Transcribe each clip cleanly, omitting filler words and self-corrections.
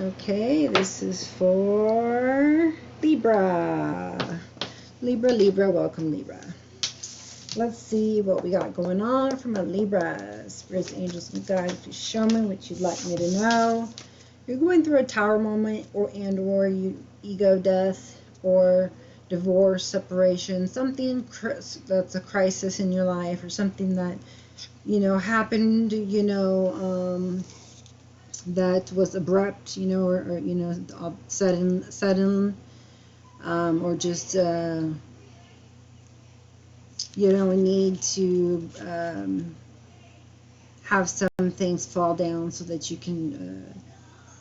Okay, this is for Libra. Libra, welcome Libra. Let's see what we got going on from a Libra. Spirits, angels, and guides, please show me what you'd like me to know. You're going through a tower moment, or you ego death, or divorce, separation, something that's a crisis in your life, or something that happened, that was abrupt, or sudden, or just need to have some things fall down so that you can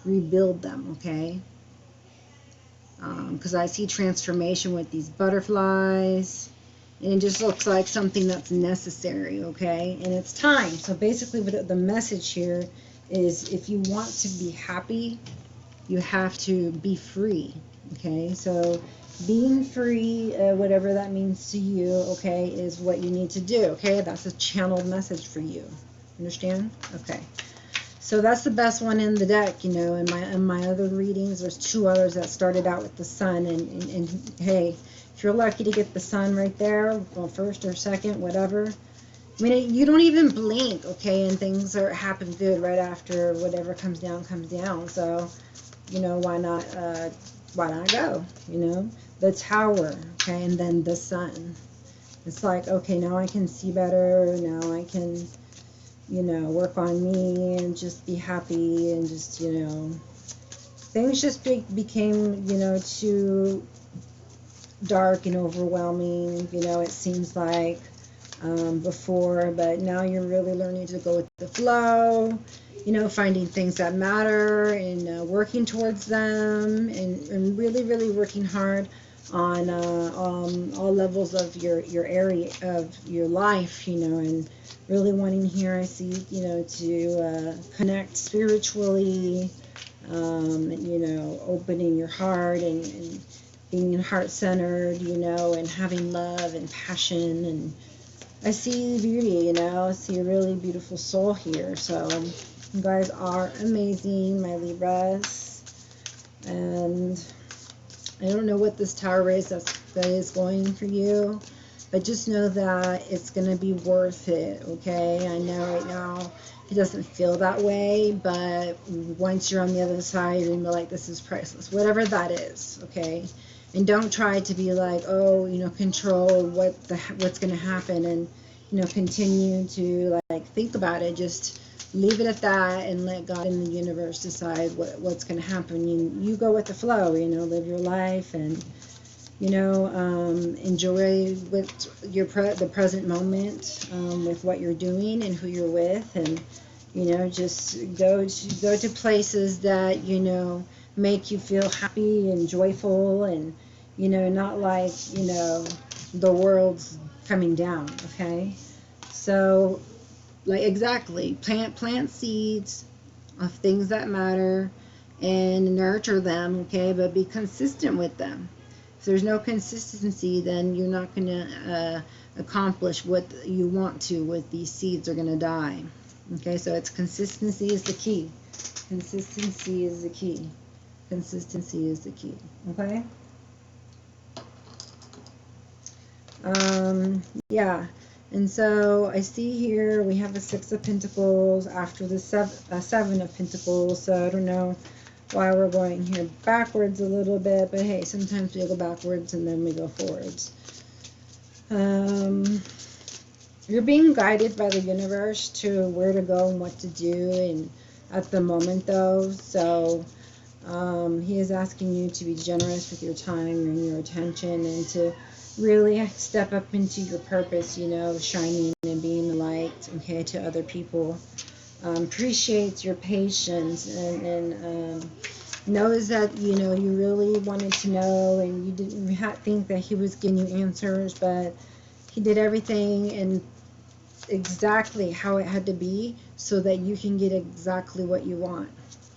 rebuild them, okay? Because I see transformation with these butterflies, and it just looks like something that's necessary, okay? And it's time. So basically what the message here is, if you want to be happy, you have to be free, okay? So being free, whatever that means to you, okay, is what you need to do, okay? That's a channeled message for you. Understand? Okay. So that's the best one in the deck, in my other readings, there's two others that started out with the sun, and hey, if you're lucky to get the sun right there, well, first or second, whatever. I mean, you don't even blink, okay, and things happen good right after whatever comes down. So, why not go, The tower, okay, and then the sun. It's like, okay, now I can see better, now I can, work on me and just be happy, and just, things just became, too dark and overwhelming, it seems like, before, but now you're really learning to go with the flow, finding things that matter, and working towards them, and really, really working hard on all levels of your area of your life, and really wanting here, I see, to connect spiritually, opening your heart, and being heart-centered, and having love and passion, and I see beauty, I see a really beautiful soul here. So you guys are amazing, my Libras. And I don't know what this tower is that is going for you, but just know that it's going to be worth it, okay? I know right now it doesn't feel that way, but once you're on the other side, you're going to be like, this is priceless, whatever that is, okay? And don't try to be like, oh, control what's going to happen, and, continue to, like, think about it. Just leave it at that and let God and the universe decide what's going to happen. You go with the flow, live your life, and, enjoy with the present moment, with what you're doing and who you're with, and, just go to places that, make you feel happy and joyful, and not like the world's coming down, okay? So, like, exactly, plant seeds of things that matter and nurture them, okay? But be consistent with them. If there's no consistency, then you're not going to accomplish what you want to. With these seeds are going to die, okay? So it's consistency is the key. Consistency is the key. Consistency is the key, okay? Yeah, and so I see here we have a Six of Pentacles after the Seven of Pentacles, so I don't know why we're going here backwards a little bit, but hey, sometimes we go backwards and then we go forwards. You're being guided by the universe to where to go and what to do, and at the moment though, so he is asking you to be generous with your time and your attention, and to really step up into your purpose, shining and being a light, okay, to other people. Appreciates your patience, and knows that, you really wanted to know, and you didn't think that he was giving you answers, but he did everything and exactly how it had to be so that you can get exactly what you want.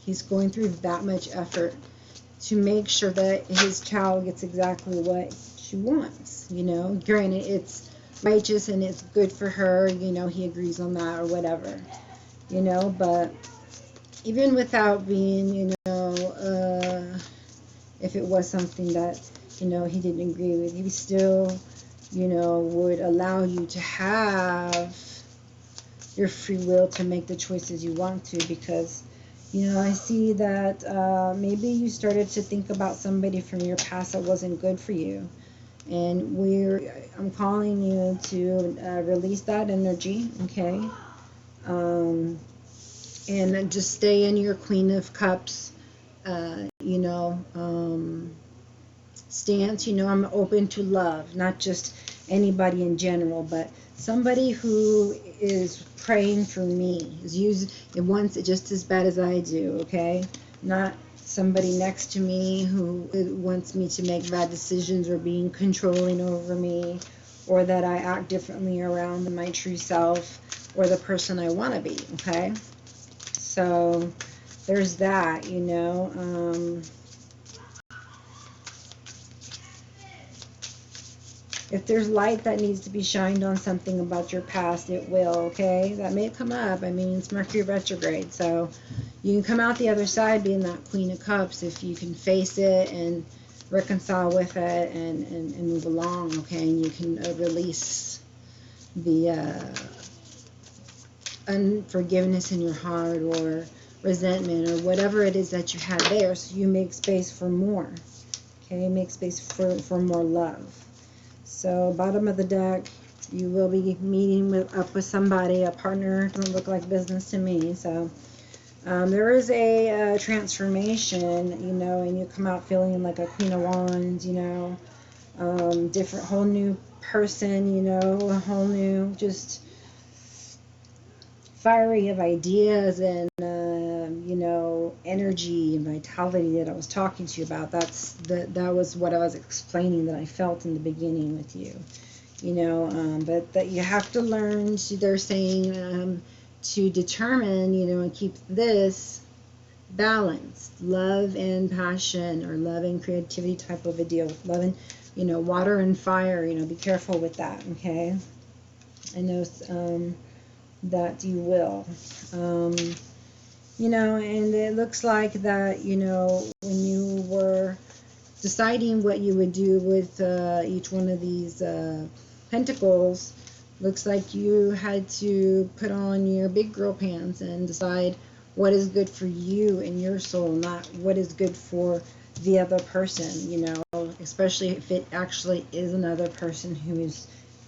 He's going through that much effort to make sure that his child gets exactly what she wants, Granted, it's righteous and it's good for her, he agrees on that or whatever, but even without being, if it was something that, you know, he didn't agree with, he still, you know, would allow you to have your free will to make the choices you want to, because, you know, I see that maybe you started to think about somebody from your past that wasn't good for you. And I'm calling you to release that energy, okay? And just stay in your Queen of Cups, you know, stance. You know, I'm open to love, not just anybody in general, but somebody who is praying for me, it wants it just as bad as I do, okay? Not somebody next to me who wants me to make bad decisions or being controlling over me, or that I act differently around my true self or the person I want to be, okay? So there's that, you know. If there's light that needs to be shined on something about your past, it will, okay? That may come up. I mean, it's Mercury retrograde, so you can come out the other side being that Queen of Cups if you can face it and reconcile with it and move along, okay? And you can release the unforgiveness in your heart or resentment or whatever it is that you had there, so you make space for more, okay? Make space for more love. So bottom of the deck, you will be meeting up with somebody, a partner. Doesn't look like business to me. So there is a transformation, you know, and you come out feeling like a Queen of Wands, you know, different, whole new person, you know, a whole new, just fiery of ideas and, you know, energy and vitality that I was talking to you about. That was what I was explaining that I felt in the beginning with you, you know, but that you have to learn to, they're saying, to determine, you know, and keep this balanced, love and passion, or love and creativity type of a deal. Love and, you know, water and fire, you know, be careful with that, okay? I know that you will. You know, and it looks like that, you know, when you were deciding what you would do with each one of these pentacles, looks like you had to put on your big girl pants and decide what is good for you and your soul, not what is good for the other person, you know, especially if it actually is another person who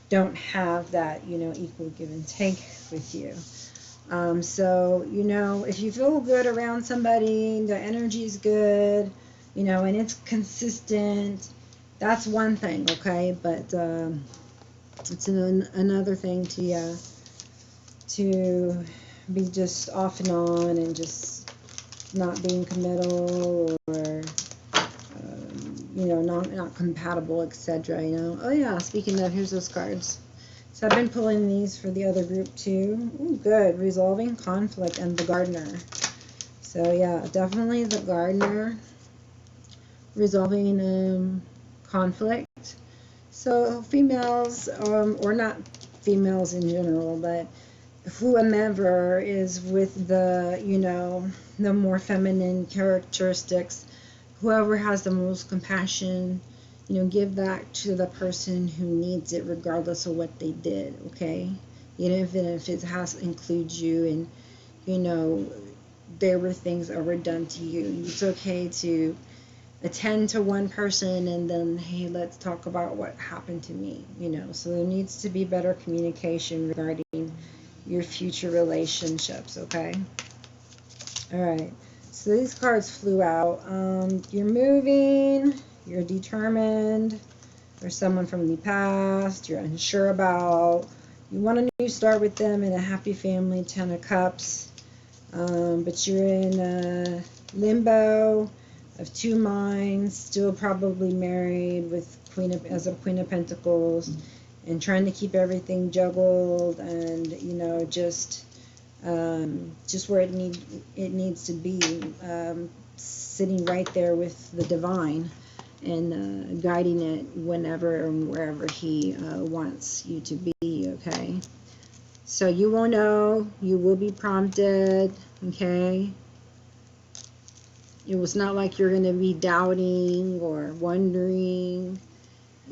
don't have that, you know, equal give and take with you. So, you know, if you feel good around somebody, the energy is good, you know, and it's consistent, that's one thing, okay? But it's another thing to be just off and on and just not being committal, or you know, not compatible, etc. You know. Oh yeah, speaking of, here's those cards. So I've been pulling these for the other group too. Ooh, good. Resolving conflict and the gardener. So yeah, definitely the gardener. Resolving conflict. So females, or not females in general, but whoever is with the, you know, the more feminine characteristics, whoever has the most compassion, you know, give that to the person who needs it, regardless of what they did, okay? Even if it has includes you, and, you know, there were things that were done to you. It's okay to attend to one person and then, hey, let's talk about what happened to me, you know. So there needs to be better communication regarding your future relationships, okay? All right. So these cards flew out. You're moving, you're determined, there's someone from the past you're unsure about, you want a new start with them in a happy family, 10 of Cups, but you're in limbo of two minds, still probably married with as a Queen of Pentacles, and trying to keep everything juggled, and, you know, just where it needs to be, sitting right there with the divine and guiding it whenever and wherever he wants you to be, okay? So you will know, you will be prompted, okay? It was not like you're going to be doubting or wondering.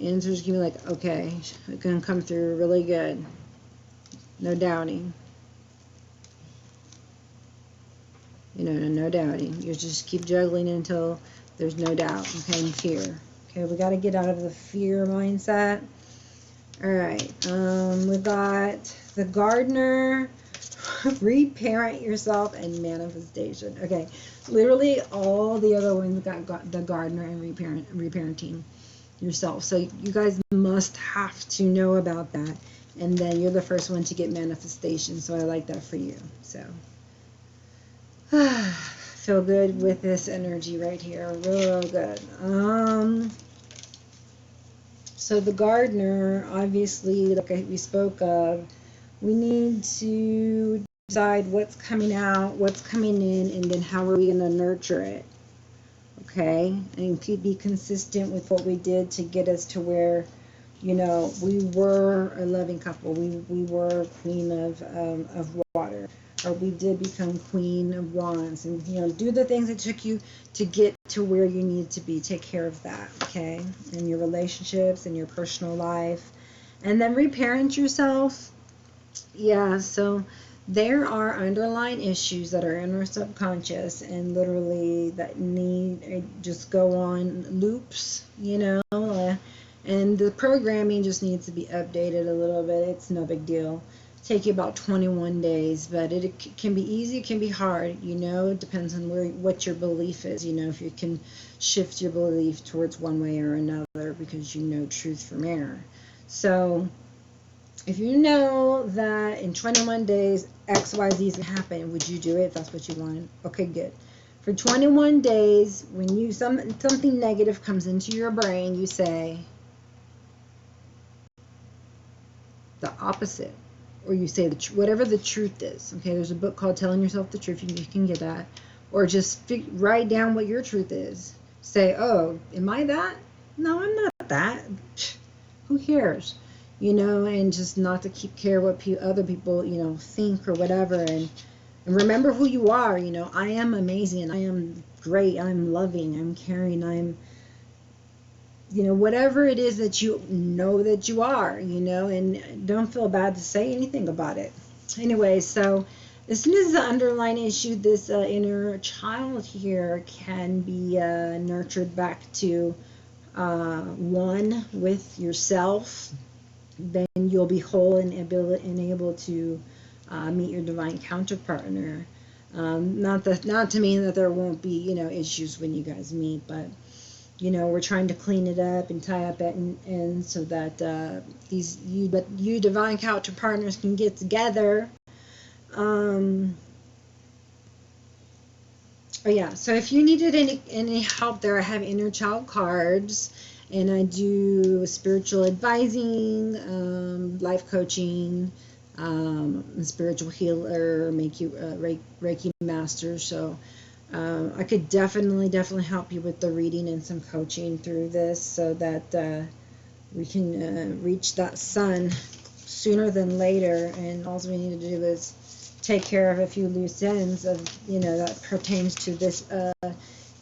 Answers can be like, okay, it's going to come through really good. No doubting. You know, no doubting. You just keep juggling until there's no doubt, okay, and fear. Okay, we got to get out of the fear mindset. All right, we got the gardener, reparent yourself, and manifestation. Okay, literally all the other ones got the gardener and reparenting yourself. So you guys must have to know about that. And then you're the first one to get manifestation. So I like that for you. So feel good with this energy right here. Real good. So the gardener, obviously, like we spoke of, we need to decide what's coming out, what's coming in, and then how are we going to nurture it. Okay? And be consistent with what we did to get us to where, you know, we were a loving couple. We were queen of water. Or we did become queen of wands. And, you know, do the things that took you to get to where you need to be. Take care of that, okay? In your relationships, in your personal life. And then reparent yourself. Yeah, so there are underlying issues that are in our subconscious and literally that need just go on loops, you know, and the programming just needs to be updated a little bit. It's no big deal. Take you about 21 days, but it can be easy, it can be hard, you know. It depends on what your belief is, you know, if you can shift your belief towards one way or another because you know truth from error. So if you know that in 21 days XYZ is going to happen, would you do it if that's what you want? Okay, good. For 21 days, when you something negative comes into your brain, you say the opposite, or you say whatever the truth is. Okay, there's a book called Telling Yourself the Truth. You can get that, or just write down what your truth is. Say, oh, am I that? No, I'm not that. Who cares? You know, and just not to keep care what other people, you know, think or whatever. And remember who you are. You know, I am amazing. I am great. I'm loving. I'm caring. I'm, you know, whatever it is that you know that you are, you know, and don't feel bad to say anything about it. Anyway, so as soon as the underlying issue, this inner child here can be nurtured back to one with yourself, then you'll be whole and able to meet your divine counterpartner. Not to mean that there won't be, you know, issues when you guys meet, but you know, we're trying to clean it up and tie up at ends so that you divine counterpartners can get together. Oh yeah, so if you needed any help there, I have inner child cards, and I do spiritual advising, life coaching, spiritual healer, make you Reiki master. So I could definitely help you with the reading and some coaching through this so that we can reach that sun sooner than later. And all we need to do is take care of a few loose ends of, you know, that pertains to this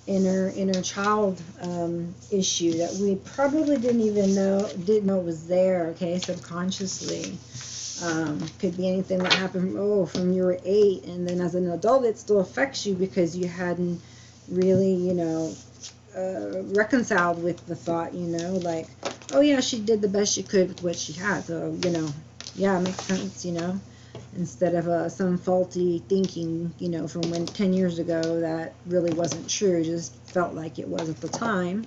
inner child issue that we probably didn't know was there, okay, subconsciously. Could be anything that happened from you were 8, and then as an adult it still affects you because you hadn't really, you know, reconciled with the thought, you know, like, oh yeah, she did the best she could with what she had, so, you know, yeah, it makes sense, you know, instead of some faulty thinking, you know, from 10 years ago that really wasn't true, just felt like it was at the time,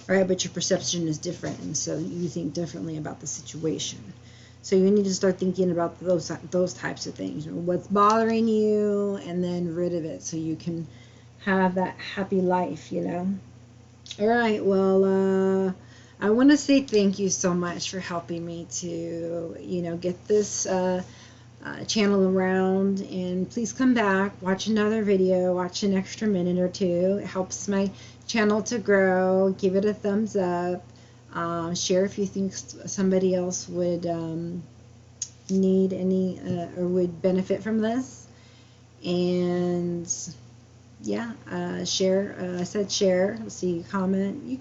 right? But your perception is different, and so you think differently about the situation. So you need to start thinking about those types of things, you know, what's bothering you, and then rid of it so you can have that happy life, you know. All right, well, I want to say thank you so much for helping me to, you know, get this channel around, and please come back, watch another video, watch an extra minute or two. It helps my channel to grow. Give it a thumbs up. Share if you think somebody else would need any or would benefit from this. And yeah, share. I said share. See, comment. You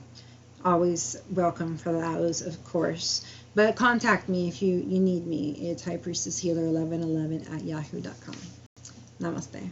always welcome for those, of course. But contact me if you need me. It's highpriestesshealer1111 at yahoo.com. Namaste.